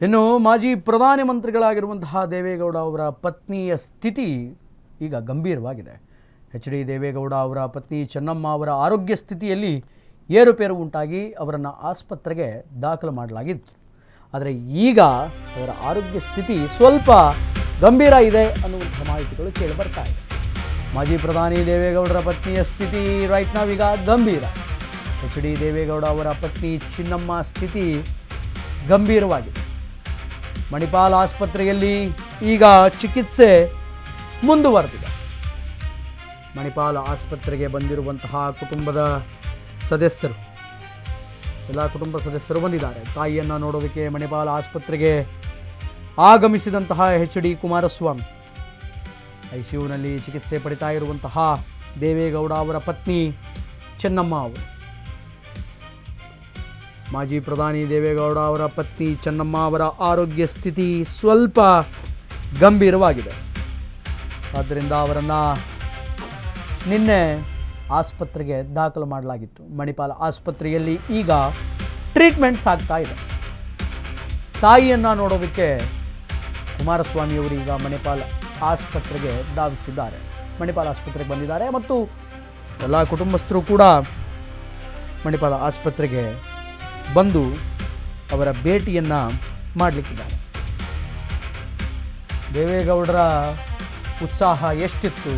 ಇನ್ನು ಮಾಜಿ ಪ್ರಧಾನಿ ಮಂತ್ರಿಗಳಾಗಿರುವಂತಹ ದೇವೇಗೌಡ ಅವರ ಪತ್ನಿಯ ಸ್ಥಿತಿ ಈಗ ಗಂಭೀರವಾಗಿದೆ. ಎಚ್ ಡಿ ದೇವೇಗೌಡ ಅವರ ಪತ್ನಿ ಚೆನ್ನಮ್ಮ ಅವರ ಆರೋಗ್ಯ ಸ್ಥಿತಿಯಲ್ಲಿ ಏರುಪೇರು ಉಂಟಾಗಿ ಅವರನ್ನು ಆಸ್ಪತ್ರೆಗೆ ದಾಖಲು ಮಾಡಲಾಗಿತ್ತು. ಆದರೆ ಈಗ ಅವರ ಆರೋಗ್ಯ ಸ್ಥಿತಿ ಸ್ವಲ್ಪ ಗಂಭೀರ ಇದೆ ಅನ್ನುವಂಥ ಮಾಹಿತಿಗಳು ಕೇಳಿ ಬರ್ತಾ ಇದೆ. ಮಾಜಿ ಪ್ರಧಾನಿ ದೇವೇಗೌಡರ ಪತ್ನಿಯ ಸ್ಥಿತಿ ರೈಟ್ ನಾವ್ ಈಗ ಗಂಭೀರ. ಎಚ್ ಡಿ ದೇವೇಗೌಡ ಅವರ ಪತ್ನಿ ಚಿನ್ನಮ್ಮ ಸ್ಥಿತಿ ಗಂಭೀರವಾಗಿದೆ. ಮಣಿಪಾಲ್ ಆಸ್ಪತ್ರೆಯಲ್ಲಿ ಈಗ ಚಿಕಿತ್ಸೆ ಮುಂದುವರೆದಿದೆ. ಮಣಿಪಾಲ್ ಆಸ್ಪತ್ರೆಗೆ ಬಂದಿರುವಂತಹ ಕುಟುಂಬದ ಸದಸ್ಯರು, ಎಲ್ಲ ಕುಟುಂಬ ಸದಸ್ಯರು ಬಂದಿದ್ದಾರೆ. ತಾಯಿಯನ್ನು ನೋಡೋದಕ್ಕೆ ಮಣಿಪಾಲ್ ಆಸ್ಪತ್ರೆಗೆ ಆಗಮಿಸಿದಂತಹ ಎಚ್ ಡಿ ಕುಮಾರಸ್ವಾಮಿ, ಐಸಿಯುನಲ್ಲಿ ಚಿಕಿತ್ಸೆ ಪಡಿತಾ ಇರುವಂತಹ ದೇವೇಗೌಡ ಅವರ ಪತ್ನಿ ಚೆನ್ನಮ್ಮ ಅವರು, ಮಾಜಿ ಪ್ರಧಾನಿ ದೇವೇಗೌಡ ಅವರ ಪತ್ನಿ ಚೆನ್ನಮ್ಮ ಅವರ ಆರೋಗ್ಯ ಸ್ಥಿತಿ ಸ್ವಲ್ಪ ಗಂಭೀರವಾಗಿದೆ. ಆದ್ದರಿಂದ ಅವರನ್ನು ನಿನ್ನೆ ಆಸ್ಪತ್ರೆಗೆ ದಾಖಲು ಮಾಡಲಾಗಿತ್ತು. ಮಣಿಪಾಲ್ ಆಸ್ಪತ್ರೆಯಲ್ಲಿ ಈಗ ಟ್ರೀಟ್ಮೆಂಟ್ಸ್ ಆಗ್ತಾ ಇದೆ. ತಾಯಿಯನ್ನು ನೋಡೋದಕ್ಕೆ ಕುಮಾರಸ್ವಾಮಿಯವರು ಈಗ ಮಣಿಪಾಲ್ ಆಸ್ಪತ್ರೆಗೆ ಧಾವಿಸಿದ್ದಾರೆ. ಮಣಿಪಾಲ್ ಆಸ್ಪತ್ರೆಗೆ ಬಂದಿದ್ದಾರೆ ಮತ್ತು ಎಲ್ಲ ಕುಟುಂಬಸ್ಥರು ಕೂಡ ಮಣಿಪಾಲ್ ಆಸ್ಪತ್ರೆಗೆ ಬಂದು ಅವರ ಭೇಟಿಯನ್ನು ಮಾಡಲಿಕ್ಕಿದ್ದಾರೆ. ದೇವೇಗೌಡರ ಉತ್ಸಾಹ ಎಷ್ಟಿತ್ತು,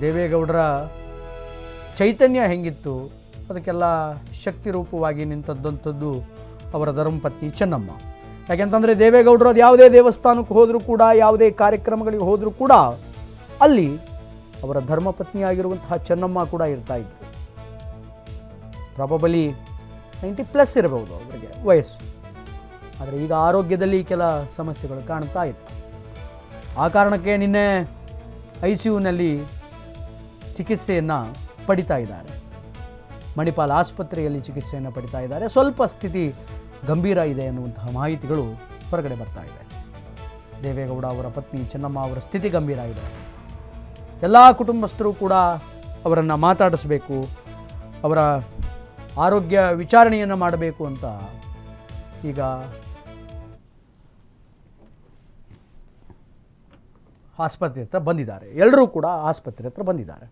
ದೇವೇಗೌಡರ ಚೈತನ್ಯ ಹೆಂಗಿತ್ತು, ಅದಕ್ಕೆಲ್ಲ ಶಕ್ತಿ ರೂಪವಾಗಿ ನಿಂತದ್ದಂಥದ್ದು ಅವರ ಧರ್ಮಪತ್ನಿ ಚೆನ್ನಮ್ಮ. ಯಾಕೆಂತಂದರೆ ದೇವೇಗೌಡರು ಅದು ಯಾವುದೇ ದೇವಸ್ಥಾನಕ್ಕೆ ಹೋದರೂ ಕೂಡ, ಯಾವುದೇ ಕಾರ್ಯಕ್ರಮಗಳಿಗೆ ಹೋದರೂ ಕೂಡ ಅಲ್ಲಿ ಅವರ ಧರ್ಮಪತ್ನಿಯಾಗಿರುವಂತಹ ಚೆನ್ನಮ್ಮ ಕೂಡ ಇರ್ತಾ ಇತ್ತು. ಪ್ರಾಬಬಲಿ 90+ ಇರಬಹುದು ಅವರಿಗೆ ವಯಸ್ಸು. ಆದರೆ ಈಗ ಆರೋಗ್ಯದಲ್ಲಿ ಕೆಲ ಸಮಸ್ಯೆಗಳು ಕಾಣ್ತಾ ಇತ್ತು. ಆ ಕಾರಣಕ್ಕೆ ನಿನ್ನೆ ಐಸಿಯುನಲ್ಲಿ ಚಿಕಿತ್ಸೆಯನ್ನು ಪಡಿತಾ ಇದ್ದಾರೆ. ಮಣಿಪಾಲ್ ಆಸ್ಪತ್ರೆಯಲ್ಲಿ ಚಿಕಿತ್ಸೆಯನ್ನು ಪಡಿತಾ ಇದ್ದಾರೆ. ಸ್ವಲ್ಪ ಸ್ಥಿತಿ ಗಂಭೀರ ಇದೆ ಅನ್ನುವಂತಹ ಮಾಹಿತಿಗಳು ಹೊರಗಡೆ ಬರ್ತಾ ಇದೆ. ದೇವೇಗೌಡ ಅವರ ಪತ್ನಿ ಚೆನ್ನಮ್ಮ ಅವರ ಸ್ಥಿತಿ ಗಂಭೀರ ಇದೆ. ಎಲ್ಲ ಕುಟುಂಬಸ್ಥರು ಕೂಡ ಅವರನ್ನು ಮಾತಾಡಿಸಬೇಕು, ಅವರ ಆರೋಗ್ಯ ವಿಚಾರಣೆಯನ್ನು ಮಾಡಬೇಕು ಅಂತ ಈಗ ಆಸ್ಪತ್ರೆ ಹತ್ರ ಬಂದಿದ್ದಾರೆ. ಎಲ್ಲರೂ ಕೂಡ ಆಸ್ಪತ್ರೆ ಹತ್ರ ಬಂದಿದ್ದಾರೆ.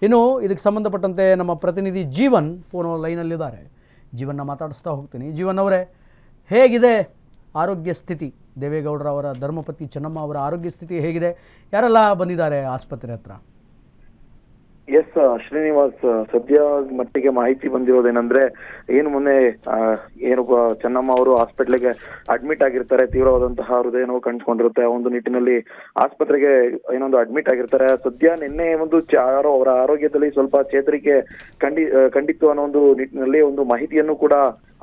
ಇನ್ನು ಇದಕ್ಕೆ ಸಂಬಂಧಪಟ್ಟಂತೆ ನಮ್ಮ ಪ್ರತಿನಿಧಿ ಜೀವನ್ ಫೋನ್ ಲೈನಲ್ಲಿದ್ದಾರೆ. ಜೀವನ್ನ ಮಾತಾಡಿಸ್ತಾ ಹೋಗ್ತೀನಿ. ಜೀವನ್ ಅವರೇ, ಹೇಗಿದೆ ಆರೋಗ್ಯ ಸ್ಥಿತಿ? ದೇವೇಗೌಡರ ಅವರ ಧರ್ಮಪತ್ನಿ ಚೆನ್ನಮ್ಮ ಅವರ ಆರೋಗ್ಯ ಸ್ಥಿತಿ ಹೇಗಿದೆ? ಯಾರೆಲ್ಲ ಬಂದಿದ್ದಾರೆ ಆಸ್ಪತ್ರೆ ಹತ್ರ? ಎಸ್ ಶ್ರೀನಿವಾಸ್, ಸದ್ಯ ಮಟ್ಟಿಗೆ ಮಾಹಿತಿ ಬಂದಿರೋದೇನಂದ್ರೆ, ಏನು ಮೊನ್ನೆ ಚೆನ್ನಮ್ಮ ಅವರು ಹಾಸ್ಪಿಟ್ಲಿಗೆ ಅಡ್ಮಿಟ್ ಆಗಿರ್ತಾರೆ. ತೀವ್ರವಾದಂತಹ ಹೃದಯ ನೋವು ಕಾಣಿಸ್ಕೊಂಡಿರುತ್ತೆ. ಒಂದು ನಿಟ್ಟಿನಲ್ಲಿ ಆಸ್ಪತ್ರೆಗೆ ಅಡ್ಮಿಟ್ ಆಗಿರ್ತಾರೆ. ಸದ್ಯ ನಿನ್ನೆ ಯಾರೋ ಅವರ ಆರೋಗ್ಯದಲ್ಲಿ ಸ್ವಲ್ಪ ಚೇತರಿಕೆ ಕಂಡಿತ್ತು ಅನ್ನೋ ಒಂದು ನಿಟ್ಟಿನಲ್ಲಿ ಒಂದು ಮಾಹಿತಿಯನ್ನು ಕೂಡ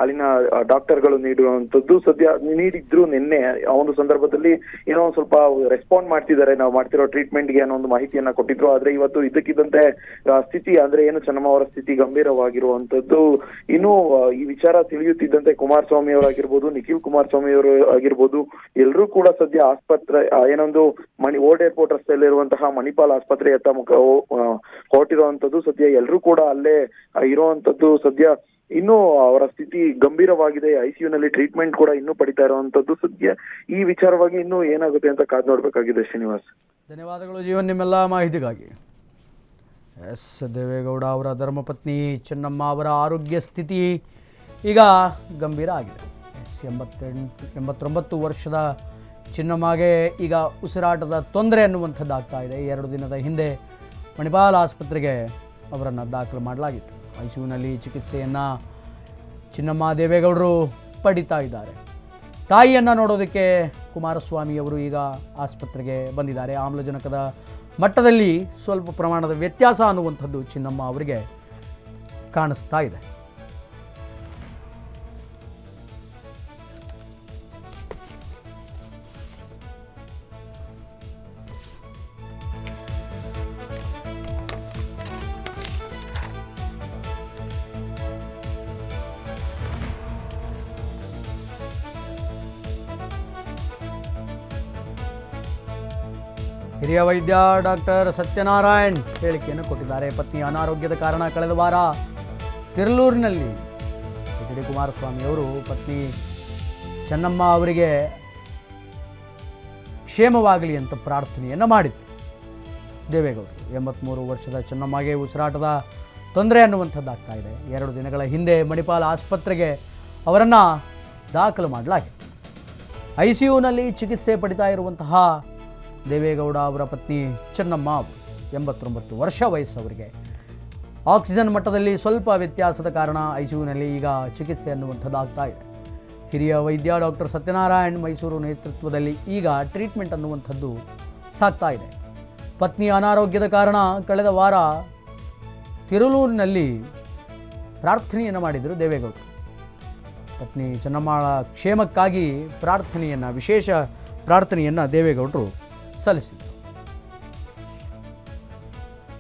ಅಲ್ಲಿನ ಡಾಕ್ಟರ್ಗಳು ನೀಡುವಂಥದ್ದು ಸದ್ಯ ನೀಡಿದ್ರು. ನಿನ್ನೆ ಆ ಒಂದು ಸಂದರ್ಭದಲ್ಲಿ ಏನೋ ಒಂದು ಸ್ವಲ್ಪ ರೆಸ್ಪಾಂಡ್ ಮಾಡ್ತಿದ್ದಾರೆ, ನಾವು ಮಾಡ್ತಿರೋ ಟ್ರೀಟ್ಮೆಂಟ್ಗೆ ಅನ್ನೋ ಒಂದು ಮಾಹಿತಿಯನ್ನ ಕೊಟ್ಟಿದ್ರು. ಆದ್ರೆ ಇವತ್ತು ಇದ್ದಕ್ಕಿದ್ದಂತೆ ಸ್ಥಿತಿ ಅಂದ್ರೆ ಏನು ಚೆನ್ನಮ್ಮ ಅವರ ಸ್ಥಿತಿ ಗಂಭೀರವಾಗಿರುವಂತದ್ದು. ಇನ್ನು ಈ ವಿಚಾರ ತಿಳಿಯುತ್ತಿದ್ದಂತೆ ಕುಮಾರಸ್ವಾಮಿ ಅವರಾಗಿರ್ಬೋದು, ನಿಖಿಲ್ ಕುಮಾರಸ್ವಾಮಿ ಅವರು ಆಗಿರ್ಬೋದು, ಎಲ್ಲರೂ ಕೂಡ ಸದ್ಯ ಆಸ್ಪತ್ರೆ ಓಲ್ಡ್ ಏರ್ಪೋರ್ಟ್ ರಸ್ತೆಯಲ್ಲಿರುವಂತಹ ಮಣಿಪಾಲ್ ಆಸ್ಪತ್ರೆಯತ್ತ ಹೊರಟಿರುವಂತದ್ದು. ಸದ್ಯ ಎಲ್ಲರೂ ಕೂಡ ಅಲ್ಲೇ ಇರುವಂತದ್ದು. ಸದ್ಯ ಇನ್ನು ಅವರ ಸ್ಥಿತಿ ಗಂಭೀರವಾಗಿದೆ. ಐಸಿಯುನಲ್ಲಿ ಟ್ರೀಟ್ಮೆಂಟ್ ಕೂಡ ಇನ್ನೂ ಪಡಿತಾ ಇರುವಂತದ್ದು. ಸದ್ಯ ಈ ವಿಚಾರವಾಗಿ ಇನ್ನೂ ಏನಾಗುತ್ತೆ ಅಂತ ಕಾದು ನೋಡ್ಬೇಕಾಗಿದೆ. ಶ್ರೀನಿವಾಸ್, ಧನ್ಯವಾದಗಳು ಜೀವನ್ ನಿಮ್ಮೆಲ್ಲ ಮಾಹಿತಿಗಾಗಿ. ಎಸ್, ದೇವೇಗೌಡ ಅವರ ಧರ್ಮಪತ್ನಿ ಚೆನ್ನಮ್ಮ ಅವರ ಆರೋಗ್ಯ ಸ್ಥಿತಿ ಈಗ ಗಂಭೀರ ಆಗಿದೆ. 89 ವರ್ಷದ ಚೆನ್ನಮ್ಮಗೆ ಈಗ ಉಸಿರಾಟದ ತೊಂದರೆ ಅನ್ನುವಂಥದ್ದಾಗ್ತಾ ಇದೆ. 2 ದಿನದ ಹಿಂದೆ ಮಣಿಪಾಲ್ ಆಸ್ಪತ್ರೆಗೆ ಅವರನ್ನು ದಾಖಲು ಮಾಡಲಾಗಿತ್ತು. ಐಸಿಯುನಲ್ಲಿ ಚಿಕಿತ್ಸೆಯನ್ನು ಚೆನ್ನಮ್ಮ ದೇವೇಗೌಡರು ಪಡಿತಾ ಇದ್ದಾರೆ. ತಾಯಿಯನ್ನು ನೋಡೋದಕ್ಕೆ ಕುಮಾರಸ್ವಾಮಿಯವರು ಈಗ ಆಸ್ಪತ್ರೆಗೆ ಬಂದಿದ್ದಾರೆ. ಆಮ್ಲಜನಕದ ಮಟ್ಟದಲ್ಲಿ ಸ್ವಲ್ಪ ಪ್ರಮಾಣದ ವ್ಯತ್ಯಾಸ ಅನ್ನುವಂಥದ್ದು ಚೆನ್ನಮ್ಮ ಅವರಿಗೆ ಕಾಣಿಸ್ತಾ ಇದೆ. ಹಿರಿಯ ವೈದ್ಯ ಡಾಕ್ಟರ್ ಸತ್ಯನಾರಾಯಣ್ ಹೇಳಿಕೆಯನ್ನು ಕೊಟ್ಟಿದ್ದಾರೆ. ಪತ್ನಿ ಅನಾರೋಗ್ಯದ ಕಾರಣ ಕಳೆದ ವಾರ ತಿರುಳೂರಿನಲ್ಲಿ ಎಚ್ ಡಿ ಕುಮಾರಸ್ವಾಮಿ ಅವರು ಪತ್ನಿ ಚೆನ್ನಮ್ಮ ಅವರಿಗೆ ಕ್ಷೇಮವಾಗಲಿ ಅಂತ ಪ್ರಾರ್ಥನೆಯನ್ನು ಮಾಡಿದರು ದೇವೇಗೌಡರು. 83 ವರ್ಷದ ಚೆನ್ನಮ್ಮಗೆ ಉಸಿರಾಟದ ತೊಂದರೆ ಅನ್ನುವಂಥದ್ದಾಗ್ತಾ ಇದೆ. 2 ದಿನಗಳ ಹಿಂದೆ ಮಣಿಪಾಲ್ ಆಸ್ಪತ್ರೆಗೆ ಅವರನ್ನು ದಾಖಲು ಮಾಡಲಾಗಿದೆ. ICUನಲ್ಲಿ ಚಿಕಿತ್ಸೆ ಪಡಿತಾ ಇರುವಂತಹ ದೇವೇಗೌಡ ಅವರ ಪತ್ನಿ ಚೆನ್ನಮ್ಮ 89 ವರ್ಷ ವಯಸ್ಸು ಅವರಿಗೆ. ಆಕ್ಸಿಜನ್ ಮಟ್ಟದಲ್ಲಿ ಸ್ವಲ್ಪ ವ್ಯತ್ಯಾಸದ ಕಾರಣ ICUನಲ್ಲಿ ಈಗ ಚಿಕಿತ್ಸೆ ಅನ್ನುವಂಥದ್ದಾಗ್ತಾ ಇದೆ. ಹಿರಿಯ ವೈದ್ಯ ಡಾಕ್ಟರ್ ಸತ್ಯನಾರಾಯಣ್ ಮೈಸೂರು ನೇತೃತ್ವದಲ್ಲಿ ಈಗ ಟ್ರೀಟ್ಮೆಂಟ್ ಅನ್ನುವಂಥದ್ದು ಸಾಗ್ತಾ ಇದೆ. ಪತ್ನಿ ಅನಾರೋಗ್ಯದ ಕಾರಣ ಕಳೆದ ವಾರ ತಿರುಳೂರಿನಲ್ಲಿ ಪ್ರಾರ್ಥನೆಯನ್ನು ಮಾಡಿದರು ದೇವೇಗೌಡರು. ಪತ್ನಿ ಚೆನ್ನಮ್ಮಳ ಕ್ಷೇಮಕ್ಕಾಗಿ ವಿಶೇಷ ಪ್ರಾರ್ಥನೆಯನ್ನು ದೇವೇಗೌಡರು ಸಲ್ಲಿಸಿದರು.